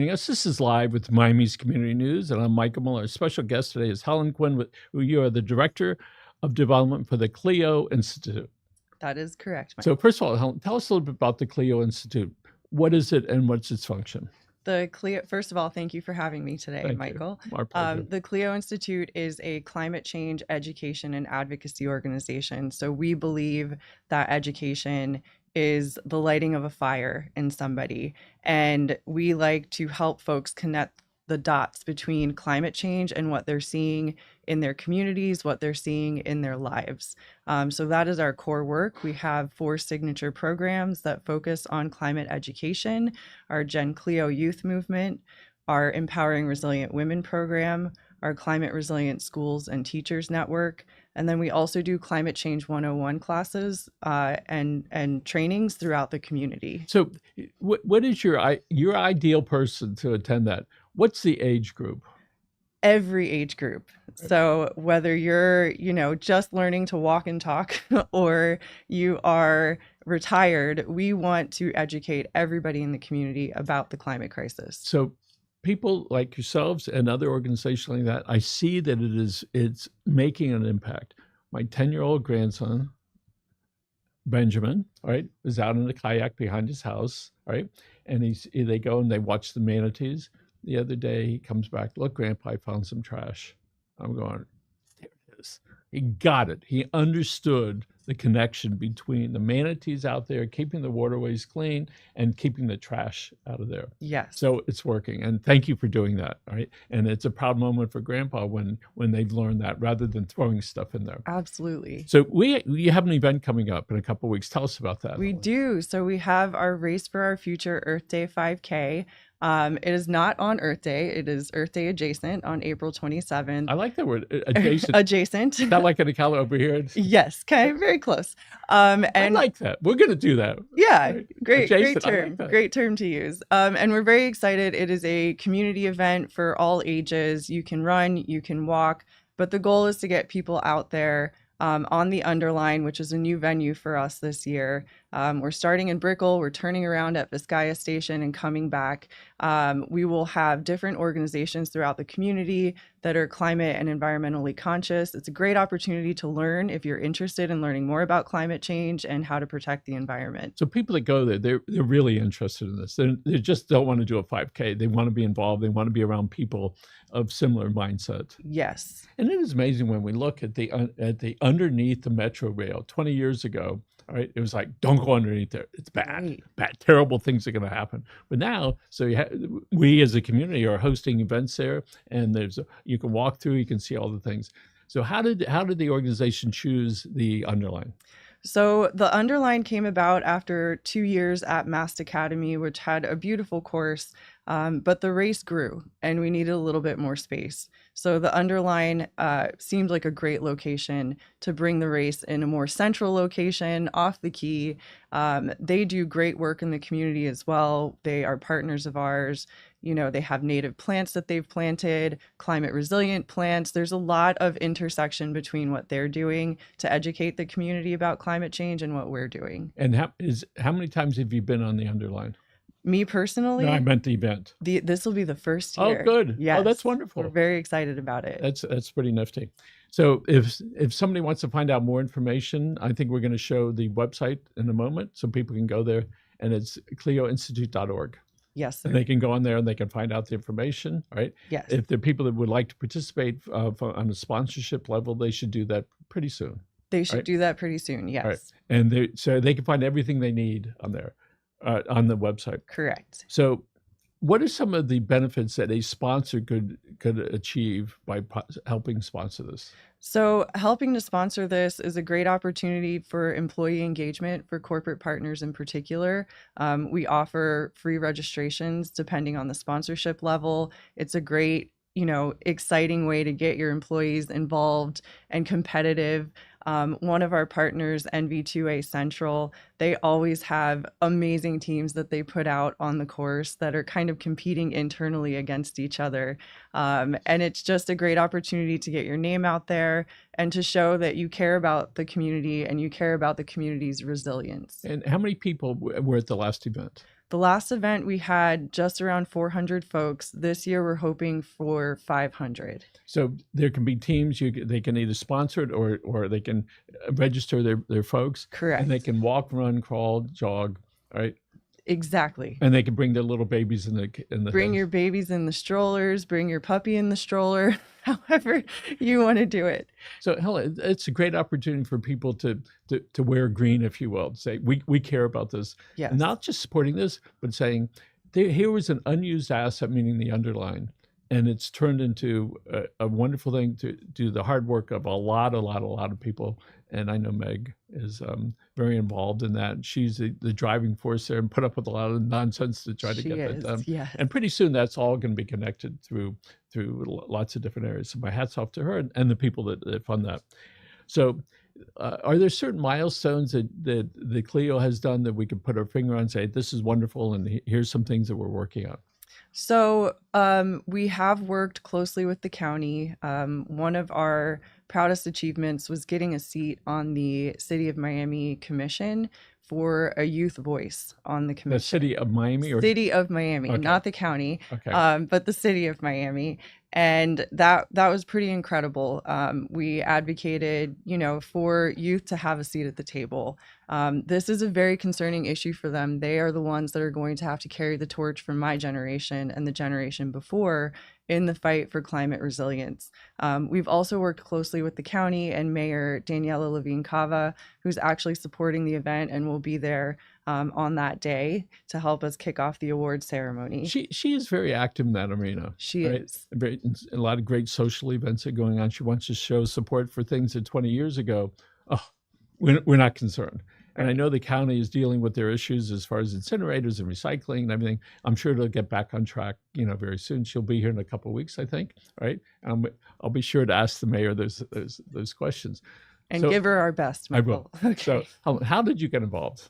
Yes, this is Live with Miami's Community News, and I'm Michael Muller. Our special guest today is Helen Quinn, who you are the Director of Development for the CLEO Institute. That is correct, Mike. So first of all, Helen, tell us a little bit about the CLEO Institute. What is it and what's its function? The CLEO, first of all, thank you for having me today, Thank Michael. you. Our pleasure. The CLEO Institute is a climate change education and advocacy organization. So we believe that education is the lighting of a fire in somebody. And we like to help folks connect the dots between climate change and what they're seeing in their communities, what they're seeing in their lives. So that is our core work. We have 4 signature programs that focus on climate education: our Gen CLEO Youth Movement, our Empowering Resilient Women program, our Climate Resilient Schools and Teachers Network, and then we also do Climate Change 101 classes and trainings throughout the community. So what is your ideal person to attend that? What's the age group? Every age group. So whether you're, just learning to walk and talk or you are retired, we want to educate everybody in the community about the climate crisis. So people like yourselves and other organizations like that, I see that it's making an impact. My 10-year-old grandson, Benjamin, right, is out in a kayak behind his house, right? And they go and they watch the manatees. The other day he comes back, look, Grandpa, I found some trash. I'm going, there it is. He got it. He understood the connection between the manatees out there, keeping the waterways clean and keeping the trash out of there. Yes. So it's working. And thank you for doing that, right? And it's a proud moment for Grandpa when they've learned that rather than throwing stuff in there. Absolutely. So we have an event coming up in a couple of weeks. Tell us about that. We do. So we have our Race for Our Future Earth Day 5K. It is not on Earth Day. It is Earth Day adjacent on April 27th. I like that word, adjacent. Adjacent. Not like in a color over here. Yes, kind of very close. And I like that. We're going to do that. Yeah, Right? great Adjacent, term. like Great term to use. And we're very excited. It is a community event for all ages. You can run, you can walk, but the goal is to get people out there on the Underline, which is a new venue for us this year. We're starting in Brickell, we're turning around at Vizcaya Station and coming back. We will have different organizations throughout the community that are climate and environmentally conscious. It's a great opportunity to learn if you're interested in learning more about climate change and how to protect the environment. So people that go there, they're really interested in this. They just don't want to do a 5K. They want to be involved. They want to be around people of similar mindset. Yes. And it is amazing when we look at the underneath the metro rail 20 years ago. All right, it was like, don't go underneath there. It's bad, Right. bad, terrible things are going to happen. But now, so we as a community are hosting events there, and you can walk through, you can see all the things. So how did the organization choose the Underline? So the Underline came about after 2 years at Mast Academy, which had a beautiful course, but the race grew and we needed a little bit more space. So the Underline seemed like a great location to bring the race in a more central location off the key. They do great work in the community as well. They are partners of ours. They have native plants that they've planted, climate resilient plants. There's a lot of intersection between what they're doing to educate the community about climate change and what we're doing. And how many times have you been on the Underline? Me personally? No, I meant the event. This will be the first year. Oh, good. Yes. Oh, that's wonderful. We're very excited about it. That's pretty nifty. So if somebody wants to find out more information, I think we're going to show the website in a moment so people can go there, and it's cleoinstitute.org. Yes, sir. And they can go on there and they can find out the information, right? Yes. If there are people that would like to participate on a sponsorship level, they should do that pretty soon. They should do that pretty soon, yes. Right. And so they can find everything they need on there, on the website. Correct. So what are some of the benefits that a sponsor could achieve by helping sponsor this? So helping to sponsor this is a great opportunity for employee engagement for corporate partners in particular. We offer free registrations depending on the sponsorship level. It's a great, exciting way to get your employees involved and competitive. One of our partners, NV2A Central, they always have amazing teams that they put out on the course that are kind of competing internally against each other. And it's just a great opportunity to get your name out there and to show that you care about the community and you care about the community's resilience. And how many people were at the last event? The last event we had just around 400 folks. This year we're hoping for 500. So there can be teams. They can either sponsor it or they can register their folks, Correct. and they can walk, run, crawl, jog, right? Exactly. And they can bring their little babies in the Bring things. your babies in the strollers, bring your puppy in the stroller, however you want to do it. So Helen, it's a great opportunity for people to wear green, if you will, say we care about this, Yes. and not just supporting this, but saying here was an unused asset, meaning the underline, and it's turned into a wonderful thing to do the hard work of a lot of people. And I know Meg is very involved in that. She's the driving force there and put up with a lot of nonsense to try to get that done. Yes. And pretty soon that's all going to be connected through lots of different areas. So my hat's off to her and the people that fund that. So are there certain milestones that the CLEO has done that we can put our finger on and say, this is wonderful and here's some things that we're working on? So we have worked closely with the county. One of our proudest achievements was getting a seat on the City of Miami Commission for a youth voice on the commission. The City of Miami? City of Miami, Okay. not the county, Okay. but the City of Miami. And that was pretty incredible. We advocated, for youth to have a seat at the table. This is a very concerning issue for them. They are the ones that are going to have to carry the torch from my generation and the generation before in the fight for climate resilience. We've also worked closely with the county and Mayor Daniela Levine Cava, who's actually supporting the event and will be there on that day to help us kick off the award ceremony. She is very active in that arena. She is. A lot of great social events are going on. She wants to show support for things that 20 years ago, we're not concerned. And I know the county is dealing with their issues as far as incinerators and recycling and everything. I'm sure it'll get back on track, very soon. She'll be here in a couple of weeks, I think, right? I'll be sure to ask the mayor those questions. And give her our best, Michael. I will. Okay. So how did you get involved?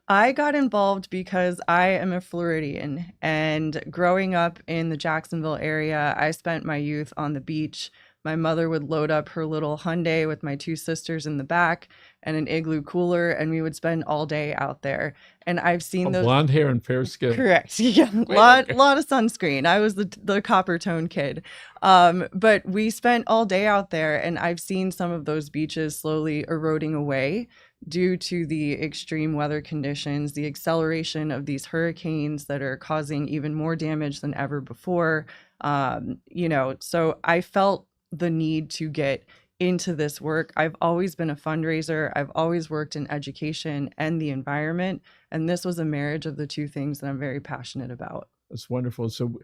I got involved because I am a Floridian, and growing up in the Jacksonville area, I spent my youth on the beach. My mother would load up her little Hyundai with my two sisters in the back and an igloo cooler, and we would spend all day out there. And I've seen those blonde hair and fair skin. Correct. Yeah, lot of sunscreen. I was the copper tone kid, but we spent all day out there, and I've seen some of those beaches slowly eroding away due to the extreme weather conditions, the acceleration of these hurricanes that are causing even more damage than ever before. So I felt the need to get into this work. I've always been a fundraiser. I've always worked in education and the environment. And this was a marriage of the two things that I'm very passionate about. That's wonderful. So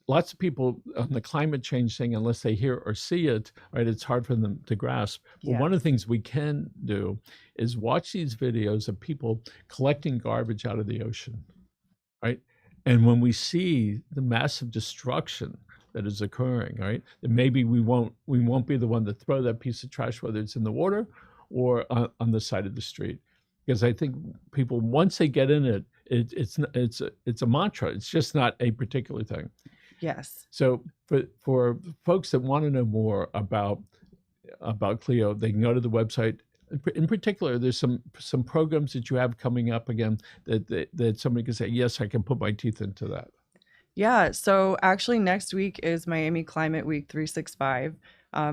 lots of people on the climate change thing, unless they hear or see it, right, it's hard for them to grasp. But Yeah. One of the things we can do is watch these videos of people collecting garbage out of the ocean, right? And when we see the massive destruction that is occurring, right, then maybe we won't be the one to throw that piece of trash, whether it's in the water or on the side of the street. Because I think people, once they get in it, it's a mantra. It's just not a particular thing. Yes. So for folks that want to know more about CLEO, they can go to the website. In particular, there's some programs that you have coming up again that somebody can say, yes, I can put my teeth into that. Yeah. So actually next week is Miami Climate Week 365.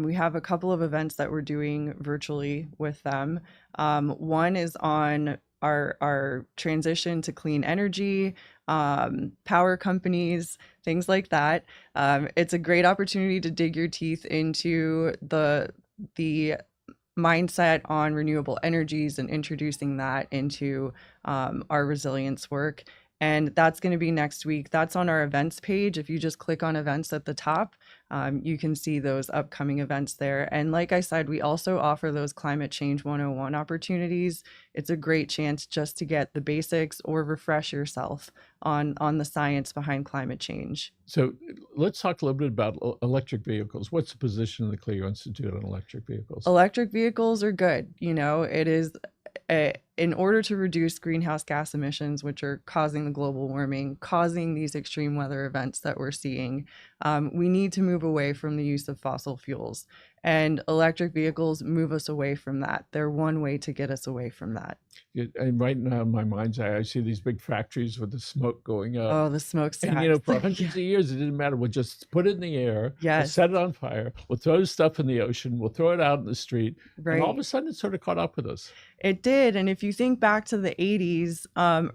We have a couple of events that we're doing virtually with them. One is on our transition to clean energy, power companies, things like that. It's a great opportunity to dig your teeth into the mindset on renewable energies and introducing that into our resilience work. And that's going to be next week. That's on our events page. If you just click on events at the top, you can see those upcoming events there. And like I said, we also offer those Climate Change 101 opportunities. It's a great chance just to get the basics or refresh yourself on the science behind climate change. So let's talk a little bit about electric vehicles. What's the position of the CLEO Institute on electric vehicles? Electric vehicles are good. It is in order to reduce greenhouse gas emissions, which are causing the global warming, causing these extreme weather events that we're seeing, we need to move away from the use of fossil fuels. And electric vehicles move us away from that. They're one way to get us away from that. And right now in my mind's eye, I see these big factories with the smoke going up. Oh, the And, you know, smokestacks. for hundreds of years, it didn't matter. We'll just put it in the air, we'll Yes, set it on fire, we'll throw stuff in the ocean, we'll throw it out in the street. And all of a right. sudden, it sort of caught up with us. It did. And if you think back to the 80s,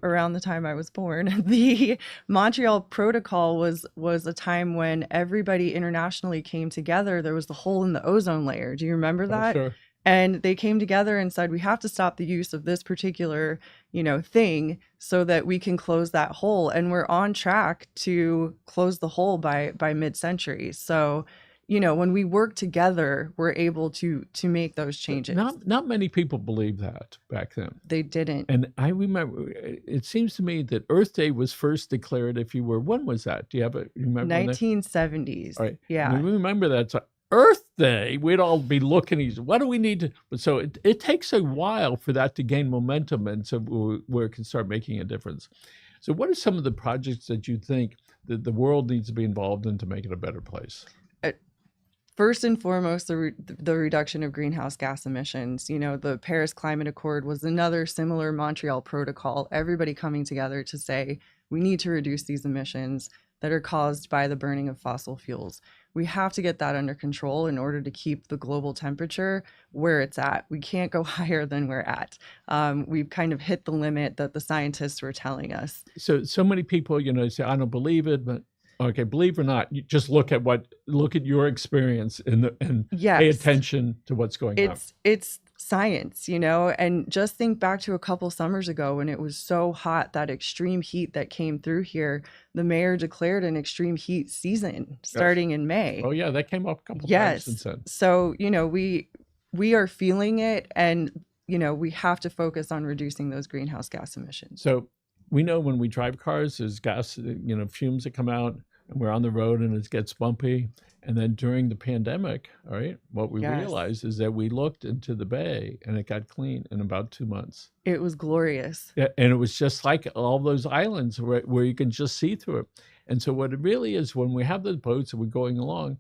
around the time I was born, the Montreal Protocol was a time when everybody internationally came together. There was the hole in the ozone layer. Do you remember Oh, that? sure. And they came together and said, we have to stop the use of this particular, thing so that we can close that hole. And we're on track to close the hole by mid-century. So, when we work together, we're able to make those changes. Not many people believed that back then. They didn't. And I remember, it seems to me that Earth Day was first declared, if you were, when was that? Do you remember when that? 1970s. All right. Yeah. We remember that. So Earth Day, we'd all be looking, what do we need to? So it takes a while for that to gain momentum, and so where it can start making a difference. So what are some of the projects that you think that the world needs to be involved in to make it a better place? First and foremost, the reduction of greenhouse gas emissions. The Paris Climate Accord was another similar Montreal Protocol, everybody coming together to say, we need to reduce these emissions that are caused by the burning of fossil fuels. We have to get that under control in order to keep the global temperature where it's at. We can't go higher than we're at. We've kind of hit the limit that the scientists were telling us. So many people, say, I don't believe it, but okay, believe or not, you just look at your experience and Yes. pay attention to what's going on. It's science, and just think back to a couple summers ago when it was so hot, that extreme heat that came through here. The mayor declared an extreme heat season starting in May. Oh yeah, that came up a couple times Yes. since then. So, we are feeling it, and, we have to focus on reducing those greenhouse gas emissions. So we know when we drive cars, there's gas, fumes that come out, and we're on the road and it gets bumpy. And then during the pandemic, all right, what we Yes. realized is that we looked into the bay and it got clean in about 2 months. It was glorious. Yeah, and it was just like all those islands where you can just see through it. And so what it really is, when we have the boats and we're going along,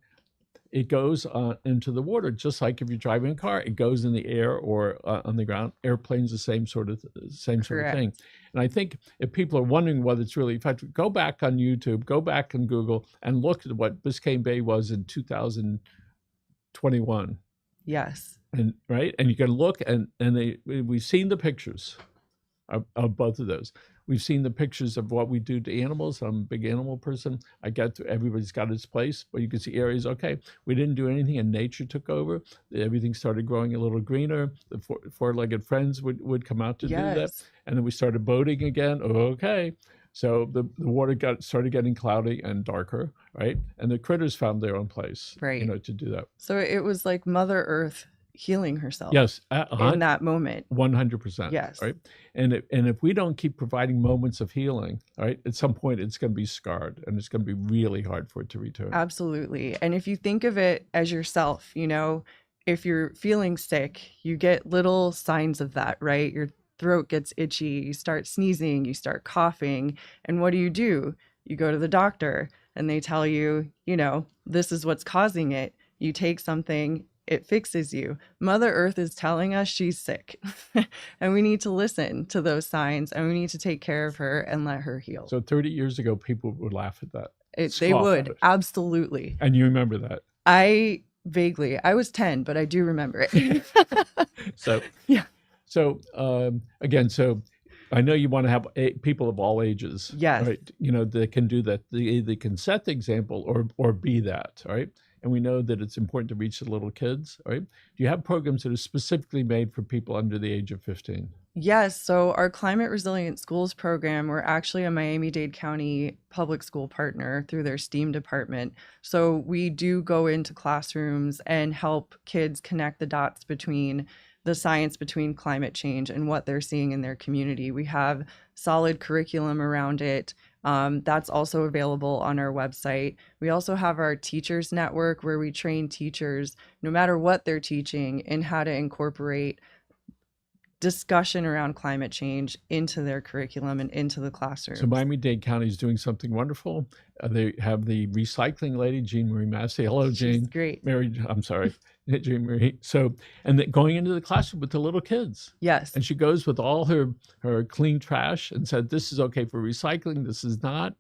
it goes into the water, just like if you're driving a car, it goes in the air or on the ground. Airplanes, the same sort of thing. Correct. And I think if people are wondering whether it's really effective, go back on YouTube, go back on Google, and look at what Biscayne Bay was in 2021. Yes. And right, and you can look, and we've seen the pictures of both of those. We've seen the pictures of what we do to animals. I'm a big animal person. Everybody's got its place, but you can see areas, okay, we didn't do anything and nature took over. Everything started growing a little greener. The four-legged friends would come out to do that. Yes. And then we started boating again. Okay. So the water started getting cloudy and darker, right? And the critters found their own place, Right. to do that. So it was like Mother Earth healing herself. Yes. In that moment. 100%. Yes. Right. And if we don't keep providing moments of healing, right, at some point it's going to be scarred and it's going to be really hard for it to return. Absolutely. And if you think of it as yourself, if you're feeling sick, you get little signs of that, right? Your throat gets itchy, you start sneezing, you start coughing. And what do? You go to the doctor and they tell you, this is what's causing it. You take something, it fixes you. Mother Earth is telling us she's sick and we need to listen to those signs, and we need to take care of her and let her heal. So 30 years ago, people would laugh at that. They scoff at would. it. Absolutely. And you remember that. I was 10, but I do remember it. So, Yeah. So again, I know you want to have people of all ages. Yes. Right. That can do that. They can set the example or be that. Right. And we know that it's important to reach the little kids. Right. Do you have programs that are specifically made for people under the age of 15? Yes. So our Climate Resilient Schools program, we're actually a Miami-Dade County public school partner through their STEAM department. So we do go into classrooms and help kids connect the dots between the science between climate change and what they're seeing in their community. We have solid curriculum around it. That's also available on our website. We also have our teachers network where we train teachers, no matter what they're teaching, in how to incorporate discussion around climate change into their curriculum and into the So classrooms. Miami-Dade County is doing something wonderful. They have the recycling lady, Jean Marie Massey. Hello, She's Jane. great. I'm sorry, Jean Marie. So, and then going into the classroom with the little kids. Yes. And she goes with all her clean trash and said, this is okay for recycling, this is not.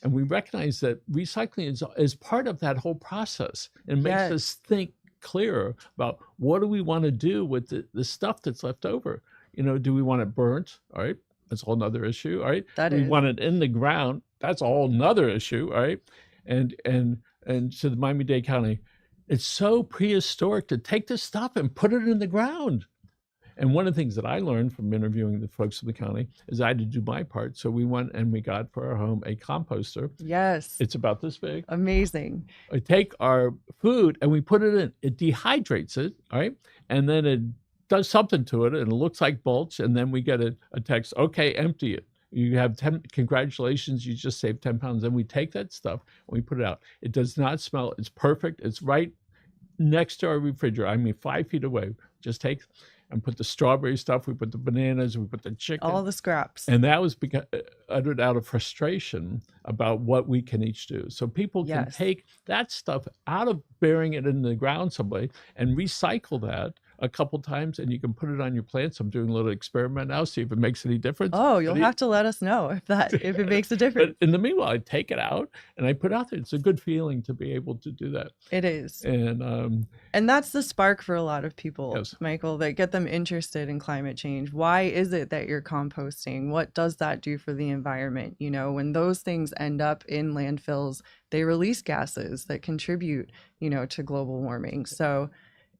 And we recognize that recycling is part of that whole process. And makes Yes. us think clearer about what do we want to do with the stuff that's left over. You know, do we want it burnt? All right. That's a whole nother issue. All right. That We is. want it in the ground. That's a whole nother issue. All right. And so the Miami-Dade County, it's so prehistoric to take this stuff and put it in the ground. And one of the things that I learned from interviewing the folks in the county is I had to do my part. So we went and we got for our home a composter. Yes. It's about this big. Amazing. We take our food and we put it in. It dehydrates it, all right? And then it does something to it and it looks like mulch. And then we get a text, okay, empty it. You have 10, congratulations, you just saved 10 pounds. And we take that stuff and we put it out. It does not smell. It's perfect. It's right next to our refrigerator. I mean, 5 feet away. Just take and put the strawberry stuff, we put the bananas, we put the chicken. All the scraps. And that was uttered out of frustration about what we can each do. So people can Yes. take that stuff out of burying it in the ground someplace and recycle that a couple times, and you can put it on your plants. I'm doing a little experiment now, see if it makes any difference. Oh, you'll have to let us know if it makes a But difference. in the meanwhile, I take it out and I put it out there. It's a good feeling to be able to do that. It is. And that's the spark for a lot of people, Yes. Michael, that get them interested in climate change. Why is it that you're composting? What does that do for the environment? You know, when those things end up in landfills, they release gases that contribute, you know, to global warming. So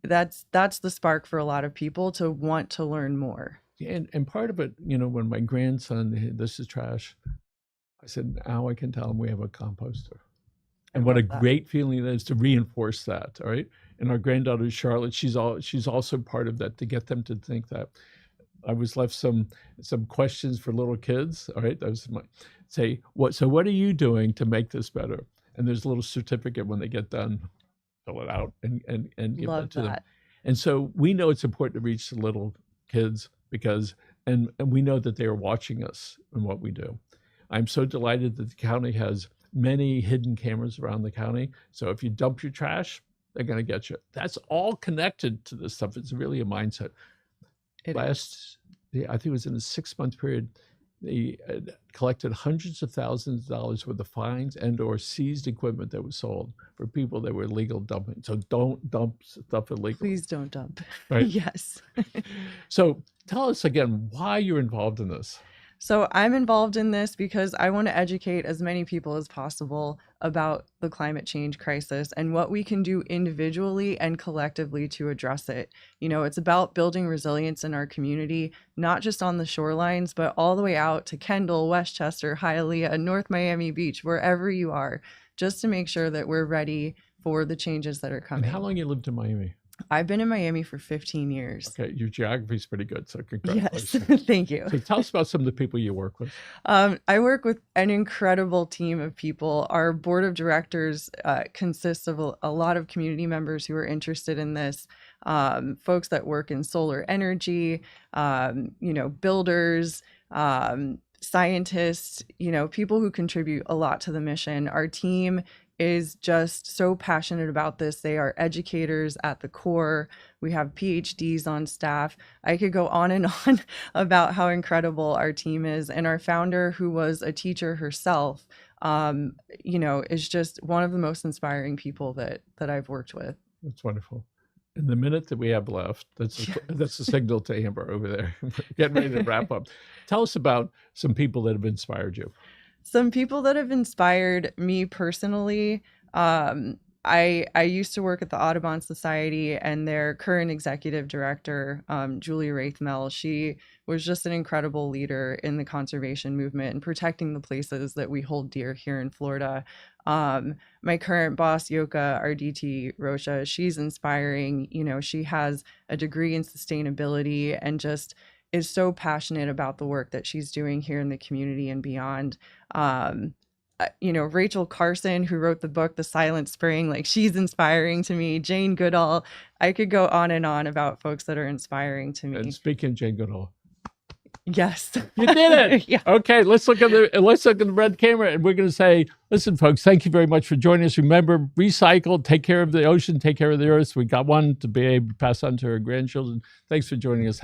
that's the spark for a lot of people to want to learn more. and part of it, you know, when my grandson, this is trash, I said, now I can tell him we have a composter. And what a love that. great feeling it is to reinforce that, all right? And our granddaughter, Charlotte, she's also part of that, to get them to think that. I was left some questions for little kids, all right? That was what are you doing to make this better? And there's a little certificate when they get done, fill it out and give Love that to them. that. And so we know it's important to reach the little kids because and we know that they are watching us and what we do. I'm so delighted that the county has many hidden cameras around the county. So if you dump your trash, they're going to get you. That's all connected to this stuff. It's really a mindset. I think it was in a 6-month period, they collected hundreds of thousands of dollars worth of fines and or seized equipment that was sold for people that were illegal dumping. So don't dump stuff illegally. Please don't dump. Right? Yes. So tell us again why you're involved in this. So I'm involved in this because I want to educate as many people as possible about the climate change crisis and what we can do individually and collectively to address it. You know, it's about building resilience in our community, not just on the shorelines, but all the way out to Kendall, Westchester, Hialeah, North Miami Beach, wherever you are, just to make sure that we're ready for the changes that are coming. And how long you lived in Miami? I've been in Miami for 15 years. Okay, your geography is pretty good, so Yes, congratulations. thank you. So tell us about some of the people you work with. I work with an incredible team of people. Our board of directors consists of a lot of community members who are interested in this, folks that work in solar energy, you know, builders, scientists, you know, people who contribute a lot to the mission. Our team is just so passionate about this. They are educators at the core. We have PhDs on staff. I could go on and on about how incredible our team is. And our founder, who was a teacher herself, you know, is just one of the most inspiring people that I've worked with. That's wonderful. In the minute that we have left, that's a signal to Amber over there. We're getting ready to wrap up. Tell us about some people that have inspired you. Some people that have inspired me personally. I used to work at the Audubon Society, and their current executive director, Julia Raithmel, she was just an incredible leader in the conservation movement and protecting the places that we hold dear here in Florida. My current boss, Yoka Arditi Rocha, she's inspiring. You know, she has a degree in sustainability and just is so passionate about the work that she's doing here in the community and beyond. Rachel Carson, who wrote the book The Silent Spring, like she's inspiring to me. Jane Goodall. I could go on and on about folks that are inspiring to me. And speaking of Jane Goodall, Yes, you did it. Yeah. Okay, let's look at the red camera, and we're going to say, listen, folks, thank you very much for joining us. Remember, recycle, take care of the ocean, take care of the earth. We got one to be able to pass on to our grandchildren. Thanks for joining us.